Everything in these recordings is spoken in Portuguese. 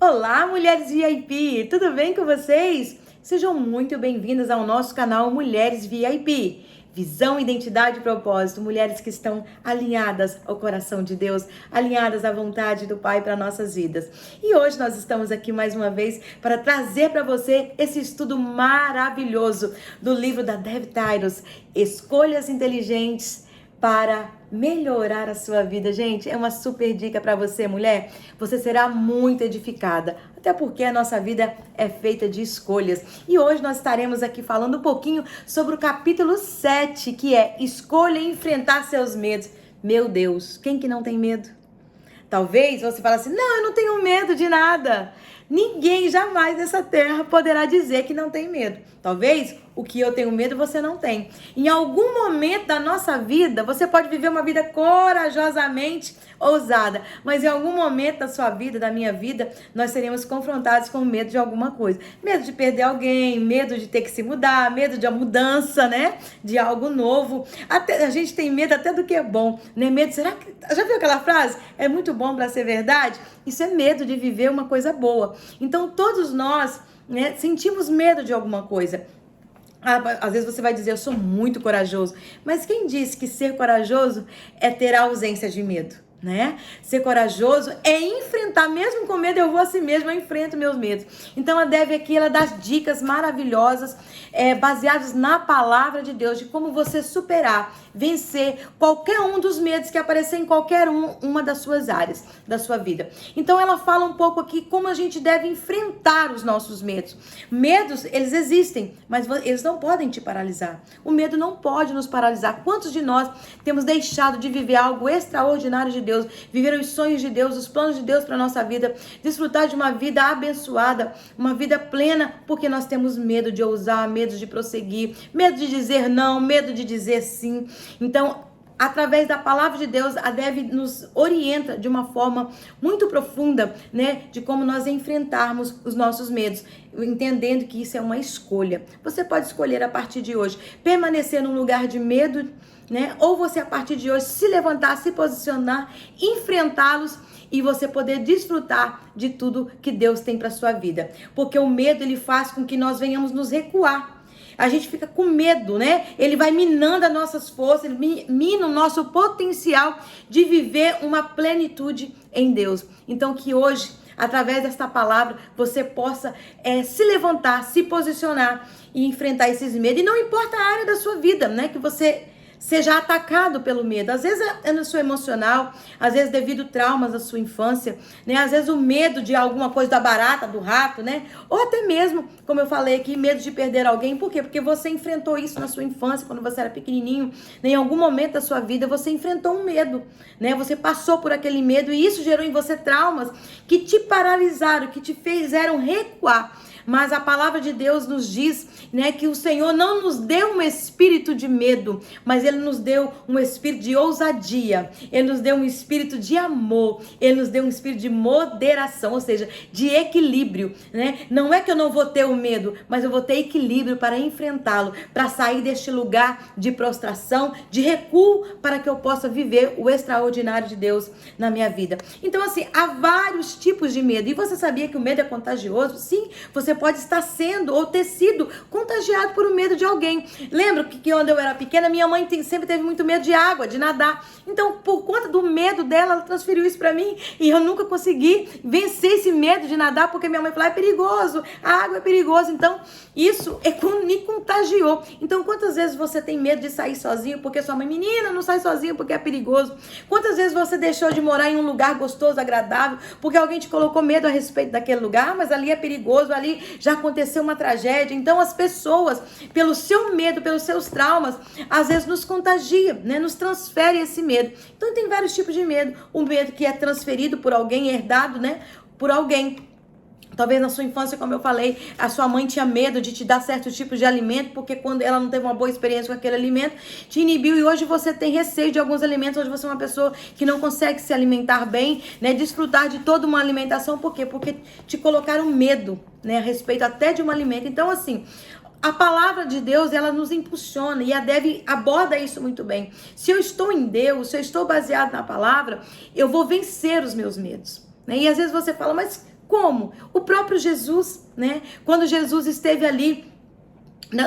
Olá, mulheres VIP! Tudo bem com vocês? Sejam muito bem-vindas ao nosso canal Mulheres VIP. Visão, identidade e propósito. Mulheres que estão alinhadas ao coração de Deus, alinhadas à vontade do Pai para nossas vidas. E hoje nós estamos aqui mais uma vez para trazer para você esse estudo maravilhoso do livro da Dev Tyrus, Escolhas Inteligentes para melhorar a sua vida. Gente, é uma super dica para você, mulher. Você será muito edificada, até porque a nossa vida é feita de escolhas. E hoje nós estaremos aqui falando um pouquinho sobre o capítulo 7, que é Escolha enfrentar seus medos. Meu Deus, quem que não tem medo? Talvez você fale assim, não, eu não tenho medo de nada. Ninguém jamais nessa terra poderá dizer que não tem medo. Talvez o que eu tenho medo você não tem. Em algum momento da nossa vida, você pode viver uma vida corajosamente ousada, mas em algum momento da sua vida, da minha vida, nós seremos confrontados com medo de alguma coisa. Medo de perder alguém, medo de ter que se mudar, medo de uma mudança, né? De algo novo. Até, a gente tem medo até do que é bom, né? Medo, será que... Já viu aquela frase? É muito bom para ser verdade? Isso é medo de viver uma coisa boa. Então, todos nós, né, sentimos medo de alguma coisa. Às vezes você vai dizer, eu sou muito corajoso. Mas quem disse que ser corajoso é ter a ausência de medo, né? Ser corajoso é enfrentar, mesmo com medo, eu vou assim mesmo, eu enfrento meus medos. Então a Dev aqui, ela dá dicas maravilhosas, baseadas na palavra de Deus, de como você superar, vencer qualquer um dos medos que aparecer em qualquer uma das suas áreas da sua vida. Então ela fala um pouco aqui como a gente deve enfrentar os nossos medos. Medos, eles existem, mas eles não podem te paralisar. O medo não pode nos paralisar. Quantos de nós temos deixado de viver algo extraordinário de Deus, viver os sonhos de Deus, os planos de Deus para a nossa vida, desfrutar de uma vida abençoada, uma vida plena, porque nós temos medo de ousar, medo de prosseguir, medo de dizer não, medo de dizer sim. Então, através da palavra de Deus, a Dev nos orienta de uma forma muito profunda, né, de como nós enfrentarmos os nossos medos, entendendo que isso é uma escolha. Você pode escolher a partir de hoje permanecer num lugar de medo, né, ou você a partir de hoje se levantar, se posicionar, enfrentá-los e você poder desfrutar de tudo que Deus tem para sua vida. Porque o medo, ele faz com que nós venhamos nos recuar. A gente fica com medo, né? Ele vai minando as nossas forças, ele mina o nosso potencial de viver uma plenitude em Deus. Então que hoje, através desta palavra, você possa se levantar, se posicionar e enfrentar esses medos. E não importa a área da sua vida, né? Que você seja atacado pelo medo. Às vezes é no seu emocional, às vezes devido a traumas da sua infância, né? Às vezes o medo de alguma coisa da barata, do rato, né? Ou até mesmo, como eu falei aqui, medo de perder alguém. Por quê? Porque você enfrentou isso na sua infância, quando você era pequenininho, né? Em algum momento da sua vida você enfrentou um medo, né? Você passou por aquele medo e isso gerou em você traumas que te paralisaram, que te fizeram recuar. Mas a palavra de Deus nos diz, né, que o Senhor não nos deu um espírito de medo, mas Ele nos deu um espírito de ousadia, Ele nos deu um espírito de amor, Ele nos deu um espírito de moderação, ou seja, de equilíbrio, né? Não é que eu não vou ter o medo, mas eu vou ter equilíbrio para enfrentá-lo, para sair deste lugar de prostração, de recuo, para que eu possa viver o extraordinário de Deus na minha vida. Então, assim, há vários tipos de medo. E você sabia que o medo é contagioso? Sim, você pode estar sendo ou ter sido contagiado por um medo de alguém. Lembro que quando eu era pequena, minha mãe sempre teve muito medo de água, de nadar. Então, por conta do medo dela, ela transferiu isso pra mim e eu nunca consegui vencer esse medo de nadar, porque minha mãe falou, é perigoso, a água é perigosa. Então, isso me contagiou. Então, quantas vezes você tem medo de sair sozinho porque sua mãe, menina, não sai sozinho porque é perigoso? Quantas vezes você deixou de morar em um lugar gostoso, agradável, porque alguém te colocou medo a respeito daquele lugar, mas ali é perigoso, ali já aconteceu uma tragédia. Então as pessoas, pelo seu medo, pelos seus traumas, às vezes nos contagia, né? Nos transfere esse medo. Então tem vários tipos de medo. O medo que é transferido por alguém, herdado, né, por alguém. Talvez na sua infância, como eu falei, a sua mãe tinha medo de te dar certos tipos de alimento, porque quando ela não teve uma boa experiência com aquele alimento, te inibiu, e hoje você tem receio de alguns alimentos, hoje você é uma pessoa que não consegue se alimentar bem, né, desfrutar de toda uma alimentação. Por quê? Porque te colocaram medo, né, a respeito até de um alimento. Então, assim, a palavra de Deus, ela nos impulsiona, e a Dev aborda isso muito bem. Se eu estou em Deus, se eu estou baseado na palavra, eu vou vencer os meus medos, né? E às vezes você fala, mas Como? O próprio Jesus, né? Quando Jesus esteve ali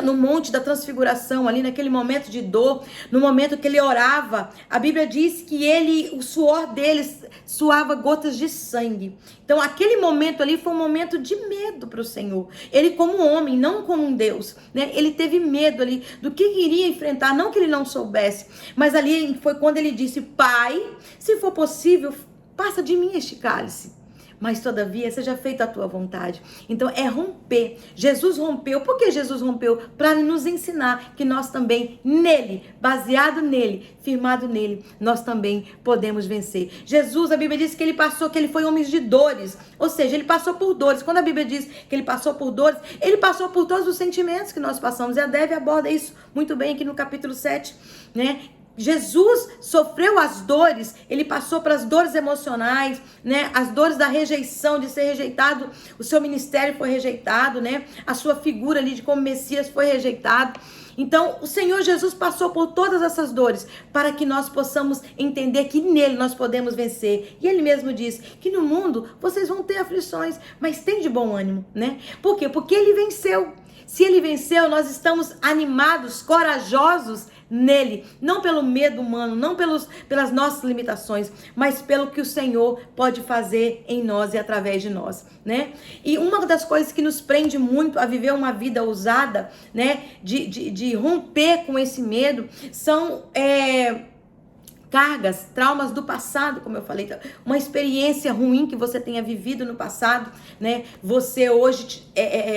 no monte da transfiguração, ali naquele momento de dor, no momento que ele orava, a Bíblia diz que o suor dele suava gotas de sangue. Então aquele momento ali foi um momento de medo para o Senhor. Ele como homem, não como um Deus, né? Ele teve medo ali do que iria enfrentar, não que ele não soubesse, mas ali foi quando ele disse: Pai, se for possível, passa de mim este cálice, mas todavia seja feita a tua vontade. Então é romper. Jesus rompeu. Por que Jesus rompeu? Para nos ensinar que nós também nele, baseado nele, firmado nele, nós também podemos vencer. Jesus, a Bíblia diz que ele foi homem de dores, ou seja, ele passou por dores. Quando a Bíblia diz que ele passou por dores, ele passou por todos os sentimentos que nós passamos, e a Dev aborda isso muito bem aqui no capítulo 7, né? Jesus sofreu as dores, ele passou pelas dores emocionais, né? As dores da rejeição, de ser rejeitado, o seu ministério foi rejeitado, né? A sua figura ali de como Messias foi rejeitado. Então, o Senhor Jesus passou por todas essas dores para que nós possamos entender que nele nós podemos vencer. E ele mesmo diz que no mundo vocês vão ter aflições, mas tem de bom ânimo, né? Por quê? Porque ele venceu. Se ele venceu, nós estamos animados, corajosos nele, não pelo medo humano, não pelas nossas limitações, mas pelo que o Senhor pode fazer em nós e através de nós, né? E uma das coisas que nos prende muito a viver uma vida ousada, né, de romper com esse medo, são cargas, traumas do passado, como eu falei, uma experiência ruim que você tenha vivido no passado, né? Você hoje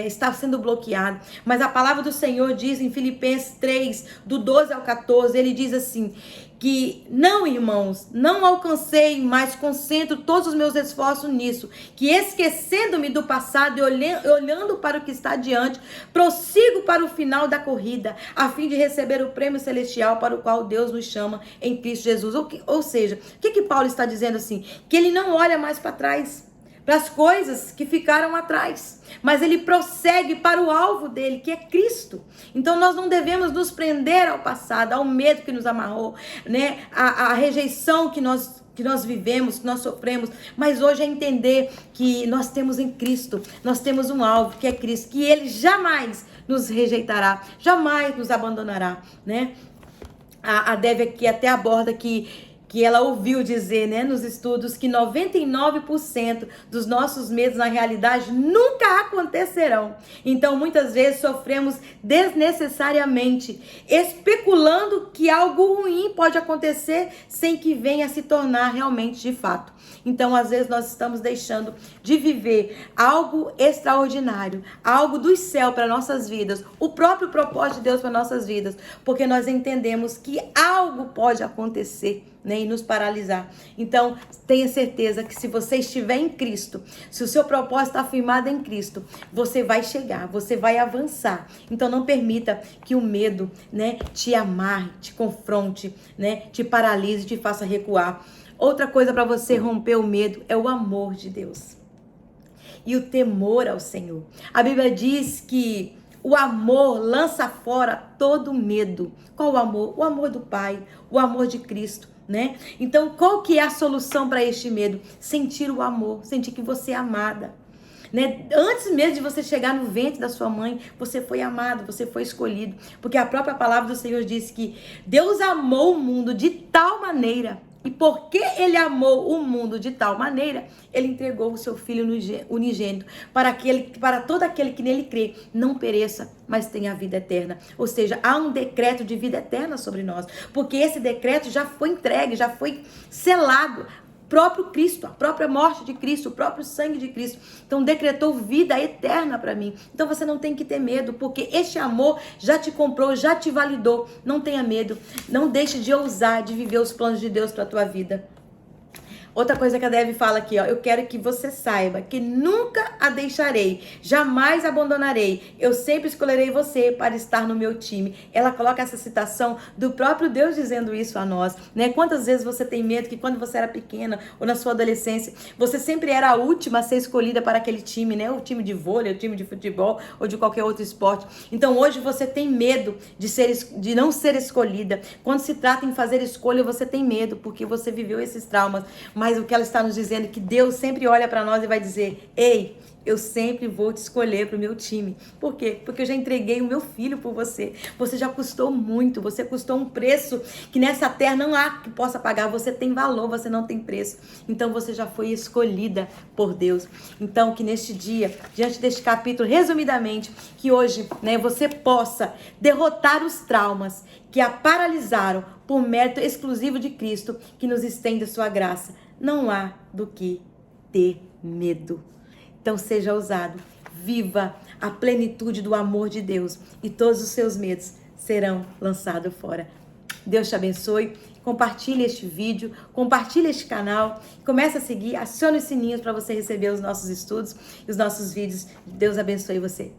está sendo bloqueado. Mas a palavra do Senhor diz em Filipenses 3, do 12 ao 14, ele diz assim, que não, irmãos, não alcancei, mas concentro todos os meus esforços nisso, que esquecendo-me do passado e olhando para o que está adiante, prossigo para o final da corrida, a fim de receber o prêmio celestial para o qual Deus nos chama em Cristo Jesus. Ou seja, o que Paulo está dizendo assim? Que ele não olha mais para trás, para as coisas que ficaram atrás, mas ele prossegue para o alvo dele, que é Cristo. Então nós não devemos nos prender ao passado, ao medo que nos amarrou, né? A rejeição que nós vivemos, que nós sofremos, mas hoje é entender que nós temos em Cristo, nós temos um alvo, que é Cristo, que ele jamais nos rejeitará, jamais nos abandonará, né? A Dev aqui até aborda que ela ouviu dizer, né, nos estudos, que 99% dos nossos medos, na realidade, nunca acontecerão. Então, muitas vezes, sofremos desnecessariamente, especulando que algo ruim pode acontecer sem que venha a se tornar realmente de fato. Então, às vezes, nós estamos deixando de viver algo extraordinário, algo do céu para nossas vidas, o próprio propósito de Deus para nossas vidas, porque nós entendemos que algo pode acontecer, né, e nos paralisar. Então, tenha certeza que se você estiver em Cristo, se o seu propósito está firmado em Cristo, você vai chegar, você vai avançar. Então, não permita que o medo, né, te amarre, te confronte, né, te paralise, te faça recuar. Outra coisa para você romper o medo é o amor de Deus e o temor ao Senhor. A Bíblia diz que o amor lança fora todo medo. Qual o amor? O amor do Pai, o amor de Cristo, né? Então, qual que é a solução para este medo? Sentir o amor, sentir que você é amada, né? Antes mesmo de você chegar no ventre da sua mãe, você foi amado, você foi escolhido, porque a própria palavra do Senhor diz que Deus amou o mundo de tal maneira, e porque ele amou o mundo de tal maneira, ele entregou o seu Filho unigênito para todo aquele que nele crê não pereça, mas tenha a vida eterna. Ou seja, há um decreto de vida eterna sobre nós, porque esse decreto já foi entregue, já foi selado. Próprio Cristo, a própria morte de Cristo, o próprio sangue de Cristo. Então decretou vida eterna para mim. Então você não tem que ter medo, porque este amor já te comprou, já te validou. Não tenha medo, não deixe de ousar, de viver os planos de Deus para a tua vida. Outra coisa que a Dev fala aqui, ó, eu quero que você saiba que nunca a deixarei, jamais abandonarei, eu sempre escolherei você para estar no meu time. Ela coloca essa citação do próprio Deus dizendo isso a nós, né? Quantas vezes você tem medo que quando você era pequena ou na sua adolescência, você sempre era a última a ser escolhida para aquele time, né? O time de vôlei, o time de futebol ou de qualquer outro esporte. Então hoje você tem medo de não ser escolhida. Quando se trata em fazer escolha, você tem medo porque você viveu esses traumas. mas o que ela está nos dizendo é que Deus sempre olha para nós e vai dizer: ei, eu sempre vou te escolher para o meu time. Por quê? Porque eu já entreguei o meu filho por você. Você já custou muito, você custou um preço que nessa terra não há que possa pagar. Você tem valor, você não tem preço. Então você já foi escolhida por Deus. Então que neste dia, diante deste capítulo, resumidamente, que hoje, né, você possa derrotar os traumas que a paralisaram por mérito exclusivo de Cristo, que nos estende a sua graça. Não há do que ter medo. Então seja ousado, viva a plenitude do amor de Deus e todos os seus medos serão lançados fora. Deus te abençoe, compartilhe este vídeo, compartilhe este canal, comece a seguir, acione os sininhos para você receber os nossos estudos e os nossos vídeos. Deus abençoe você.